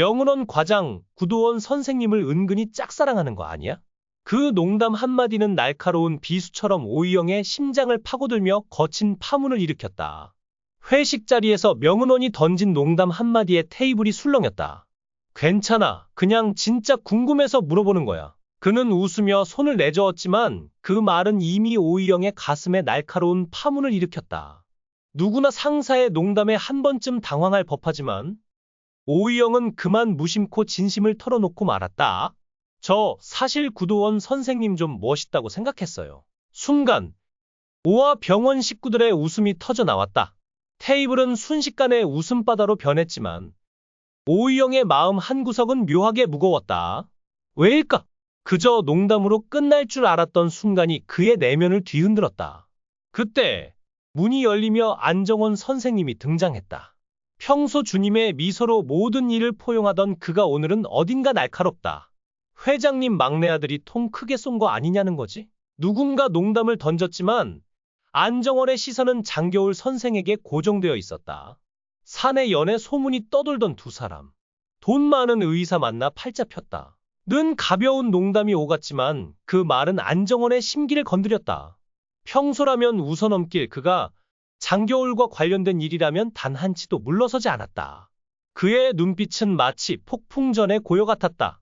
명은원 과장, 구도원 선생님을 은근히 짝사랑하는 거 아니야? 그 농담 한마디는 날카로운 비수처럼 오이영의 심장을 파고들며 거친 파문을 일으켰다. 회식 자리에서 명은원이 던진 농담 한마디에 테이블이 술렁였다. 괜찮아. 그냥 진짜 궁금해서 물어보는 거야. 그는 웃으며 손을 내저었지만 그 말은 이미 오이영의 가슴에 날카로운 파문을 일으켰다. 누구나 상사의 농담에 한 번쯤 당황할 법하지만 오이영은 그만 무심코 진심을 털어놓고 말았다. 저 사실 구도원 선생님 좀 멋있다고 생각했어요. 순간 오와 병원 식구들의 웃음이 터져 나왔다. 테이블은 순식간에 웃음바다로 변했지만 오이영의 마음 한구석은 묘하게 무거웠다. 왜일까? 그저 농담으로 끝날 줄 알았던 순간이 그의 내면을 뒤흔들었다. 그때 문이 열리며 안정원 선생님이 등장했다. 평소 주님의 미소로 모든 일을 포용하던 그가 오늘은 어딘가 날카롭다. 회장님 막내 아들이 통 크게 쏜 거 아니냐는 거지? 누군가 농담을 던졌지만 안정원의 시선은 장겨울 선생에게 고정되어 있었다. 사내 연애 소문이 떠돌던 두 사람. 돈 많은 의사 만나 팔자 폈다. 는 가벼운 농담이 오갔지만 그 말은 안정원의 심기를 건드렸다. 평소라면 웃어넘길 그가 장겨울과 관련된 일이라면 단 한치도 물러서지 않았다. 그의 눈빛은 마치 폭풍전의 고요 같았다.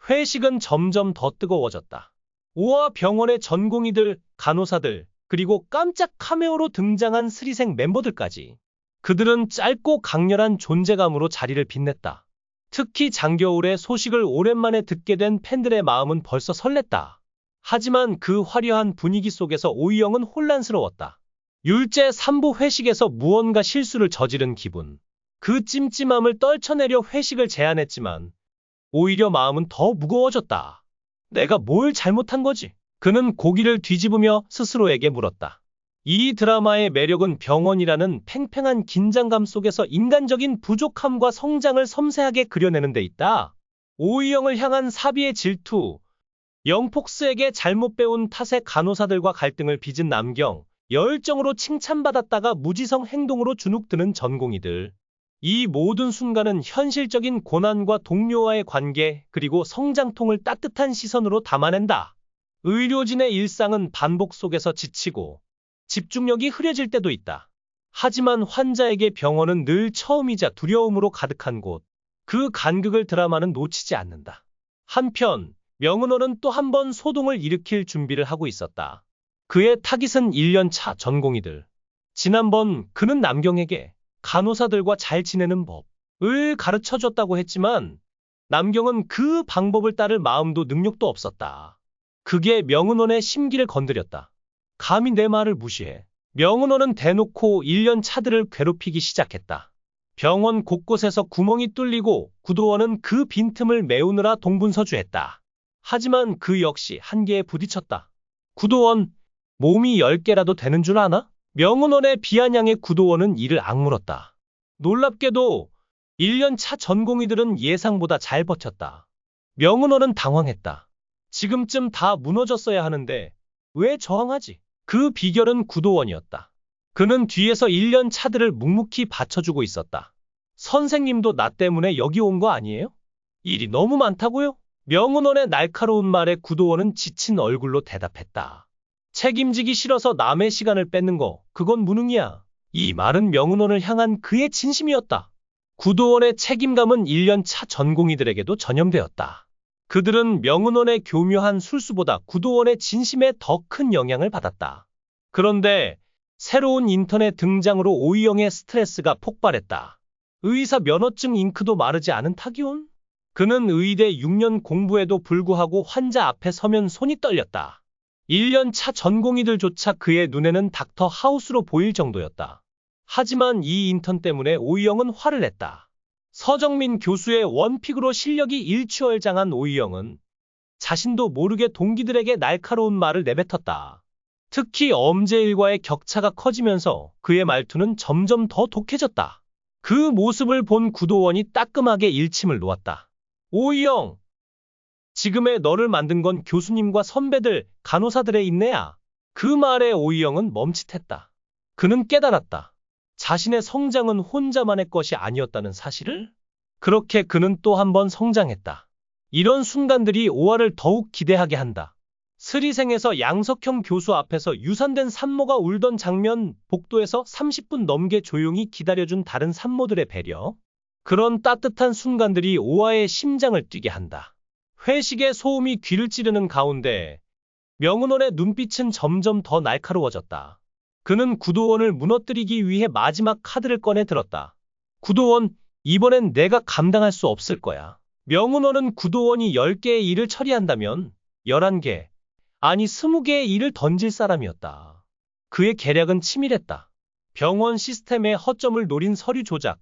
회식은 점점 더 뜨거워졌다. 오와 병원의 전공의들, 간호사들, 그리고 깜짝 카메오로 등장한 스리생 멤버들까지. 그들은 짧고 강렬한 존재감으로 자리를 빛냈다. 특히 장겨울의 소식을 오랜만에 듣게 된 팬들의 마음은 벌써 설렜다. 하지만 그 화려한 분위기 속에서 오이영은 혼란스러웠다. 율제 3부 회식에서 무언가 실수를 저지른 기분. 그 찜찜함을 떨쳐내려 회식을 제안했지만 오히려 마음은 더 무거워졌다. 내가 뭘 잘못한 거지? 그는 고개를 뒤집으며 스스로에게 물었다. 이 드라마의 매력은 병원이라는 팽팽한 긴장감 속에서 인간적인 부족함과 성장을 섬세하게 그려내는 데 있다. 오이영을 향한 사비의 질투, 영폭스에게 잘못 배운 탓에 간호사들과 갈등을 빚은 남경, 열정으로 칭찬받았다가 무지성 행동으로 주눅드는 전공의들. 이 모든 순간은 현실적인 고난과 동료와의 관계, 그리고 성장통을 따뜻한 시선으로 담아낸다. 의료진의 일상은 반복 속에서 지치고 집중력이 흐려질 때도 있다. 하지만 환자에게 병원은 늘 처음이자 두려움으로 가득한 곳. 그 간극을 드라마는 놓치지 않는다. 한편 명은원은 또 한 번 소동을 일으킬 준비를 하고 있었다. 그의 타깃은 1년차 전공의들. 지난번 그는 남경에게 간호사들과 잘 지내는 법을 가르쳐줬다고 했지만 남경은 그 방법을 따를 마음도 능력도 없었다. 그게 명은원의 심기를 건드렸다. 감히 내 말을 무시해. 명은원은 대놓고 1년 차들을 괴롭히기 시작했다. 병원 곳곳에서 구멍이 뚫리고 구도원은 그 빈틈을 메우느라 동분서주했다. 하지만 그 역시 한계에 부딪혔다. 구도원, 몸이 10개라도 되는 줄 아나? 명은원의 비아냥에 구도원은 이를 악물었다. 놀랍게도 1년 차 전공의들은 예상보다 잘 버텼다. 명은원은 당황했다. 지금쯤 다 무너졌어야 하는데 왜 저항하지? 그 비결은 구도원이었다. 그는 뒤에서 1년 차들을 묵묵히 받쳐주고 있었다. 선생님도 나 때문에 여기 온 거 아니에요? 일이 너무 많다고요? 명은원의 날카로운 말에 구도원은 지친 얼굴로 대답했다. 책임지기 싫어서 남의 시간을 뺏는 거, 그건 무능이야. 이 말은 명은원을 향한 그의 진심이었다. 구도원의 책임감은 1년 차 전공의들에게도 전염되었다. 그들은 명은원의 교묘한 술수보다 구도원의 진심에 더 큰 영향을 받았다. 그런데 새로운 인턴의 등장으로 오이영의 스트레스가 폭발했다. 의사 면허증 잉크도 마르지 않은 타기온? 그는 의대 6년 공부에도 불구하고 환자 앞에 서면 손이 떨렸다. 1년 차 전공의들조차 그의 눈에는 닥터 하우스로 보일 정도였다. 하지만 이 인턴 때문에 오이영은 화를 냈다. 서정민 교수의 원픽으로 실력이 일취월장한 오이영은 자신도 모르게 동기들에게 날카로운 말을 내뱉었다. 특히 엄재일과의 격차가 커지면서 그의 말투는 점점 더 독해졌다. 그 모습을 본 구도원이 따끔하게 일침을 놓았다. 오이영, 지금의 너를 만든 건 교수님과 선배들, 간호사들의 인내야. 그 말에 오이영은 멈칫했다. 그는 깨달았다. 자신의 성장은 혼자만의 것이 아니었다는 사실을? 그렇게 그는 또 한 번 성장했다. 이런 순간들이 오아를 더욱 기대하게 한다. 스리생에서 양석형 교수 앞에서 유산된 산모가 울던 장면, 복도에서 30분 넘게 조용히 기다려준 다른 산모들의 배려. 그런 따뜻한 순간들이 오아의 심장을 뛰게 한다. 회식의 소음이 귀를 찌르는 가운데 명은원의 눈빛은 점점 더 날카로워졌다. 그는 구도원을 무너뜨리기 위해 마지막 카드를 꺼내 들었다. 구도원, 이번엔 내가 감당할 수 없을 거야. 명은원은 구도원이 10개의 일을 처리한다면 11개, 아니 20개의 일을 던질 사람이었다. 그의 계략은 치밀했다. 병원 시스템의 허점을 노린 서류 조작,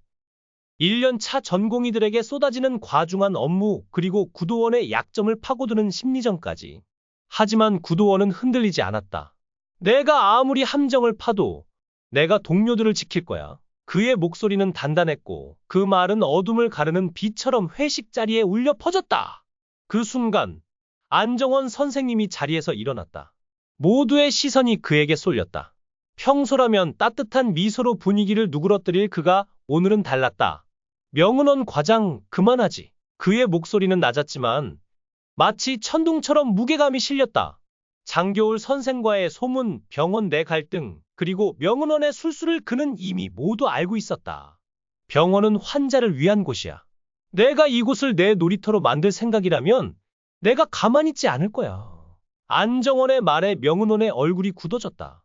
1년 차 전공의들에게 쏟아지는 과중한 업무, 그리고 구도원의 약점을 파고드는 심리전까지. 하지만 구도원은 흔들리지 않았다. 내가 아무리 함정을 파도 내가 동료들을 지킬 거야. 그의 목소리는 단단했고 그 말은 어둠을 가르는 비처럼 회식 자리에 울려 퍼졌다. 그 순간 안정원 선생님이 자리에서 일어났다. 모두의 시선이 그에게 쏠렸다. 평소라면 따뜻한 미소로 분위기를 누그러뜨릴 그가 오늘은 달랐다. 명은원 과장, 그만하지. 그의 목소리는 낮았지만 마치 천둥처럼 무게감이 실렸다. 장겨울 선생과의 소문, 병원 내 갈등, 그리고 명은원의 술수를 그는 이미 모두 알고 있었다. 병원은 환자를 위한 곳이야. 내가 이곳을 내 놀이터로 만들 생각이라면 내가 가만히 있지 않을 거야. 안정원의 말에 명은원의 얼굴이 굳어졌다.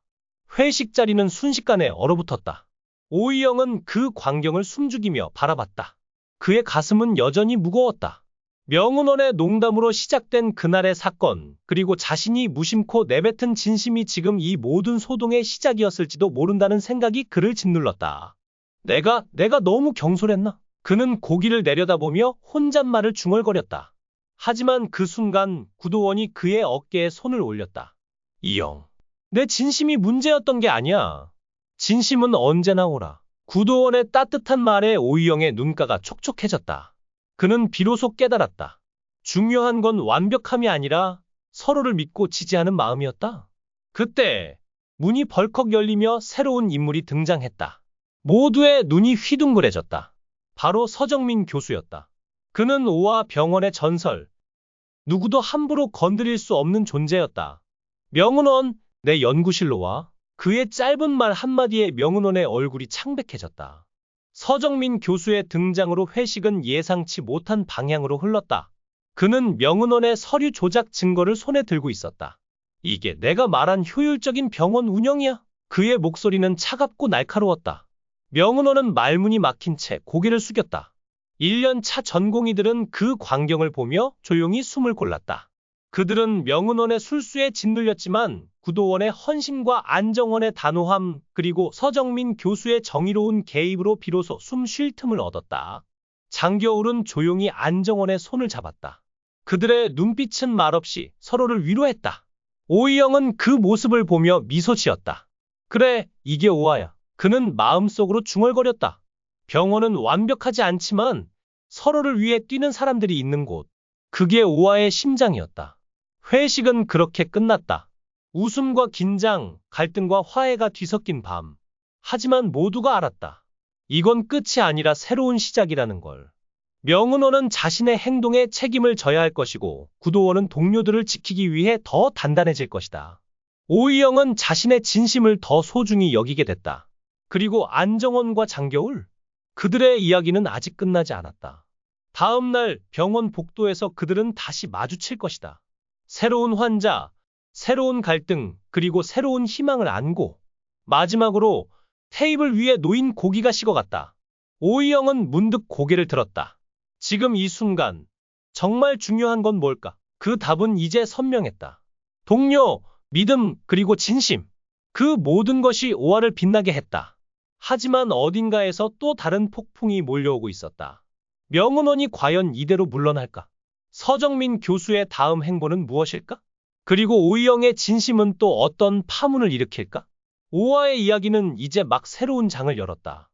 회식 자리는 순식간에 얼어붙었다. 오이영은 그 광경을 숨죽이며 바라봤다. 그의 가슴은 여전히 무거웠다. 명은원의 농담으로 시작된 그날의 사건, 그리고 자신이 무심코 내뱉은 진심이 지금 이 모든 소동의 시작이었을지도 모른다는 생각이 그를 짓눌렀다. 내가 너무 경솔했나? 그는 고기를 내려다보며 혼잣말을 중얼거렸다. 하지만 그 순간 구도원이 그의 어깨에 손을 올렸다. 이영, 내 진심이 문제였던 게 아니야. 진심은 언제나 오라. 구도원의 따뜻한 말에 오이영의 눈가가 촉촉해졌다. 그는 비로소 깨달았다. 중요한 건 완벽함이 아니라 서로를 믿고 지지하는 마음이었다. 그때 문이 벌컥 열리며 새로운 인물이 등장했다. 모두의 눈이 휘둥그레졌다. 바로 서정민 교수였다. 그는 오아 병원의 전설, 누구도 함부로 건드릴 수 없는 존재였다. 명은원, 내 연구실로 와. 그의 짧은 말 한마디에 명은원의 얼굴이 창백해졌다. 서정민 교수의 등장으로 회식은 예상치 못한 방향으로 흘렀다. 그는 명은원의 서류 조작 증거를 손에 들고 있었다. 이게 내가 말한 효율적인 병원 운영이야? 그의 목소리는 차갑고 날카로웠다. 명은원은 말문이 막힌 채 고개를 숙였다. 1년 차 전공의들은 그 광경을 보며 조용히 숨을 골랐다. 그들은 명은원의 술수에 짓눌렸지만 구도원의 헌신과 안정원의 단호함, 그리고 서정민 교수의 정의로운 개입으로 비로소 숨 쉴 틈을 얻었다. 장겨울은 조용히 안정원의 손을 잡았다. 그들의 눈빛은 말없이 서로를 위로했다. 오이영은 그 모습을 보며 미소 지었다. 그래, 이게 오아야. 그는 마음속으로 중얼거렸다. 병원은 완벽하지 않지만 서로를 위해 뛰는 사람들이 있는 곳. 그게 오아의 심장이었다. 회식은 그렇게 끝났다. 웃음과 긴장, 갈등과 화해가 뒤섞인 밤. 하지만 모두가 알았다. 이건 끝이 아니라 새로운 시작이라는 걸. 명은원은 자신의 행동에 책임을 져야 할 것이고 구도원은 동료들을 지키기 위해 더 단단해질 것이다. 오이영은 자신의 진심을 더 소중히 여기게 됐다. 그리고 안정원과 장겨울, 그들의 이야기는 아직 끝나지 않았다. 다음 날 병원 복도에서 그들은 다시 마주칠 것이다. 새로운 환자, 새로운 갈등, 그리고 새로운 희망을 안고 마지막으로 테이블 위에 놓인 고기가 식어갔다. 오이영은 문득 고개를 들었다. 지금 이 순간 정말 중요한 건 뭘까? 그 답은 이제 선명했다. 동료, 믿음, 그리고 진심. 그 모든 것이 오아를 빛나게 했다. 하지만 어딘가에서 또 다른 폭풍이 몰려오고 있었다. 명은원이 과연 이대로 물러날까? 서정민 교수의 다음 행보는 무엇일까? 그리고 오이영의 진심은 또 어떤 파문을 일으킬까? 오아의 이야기는 이제 막 새로운 장을 열었다.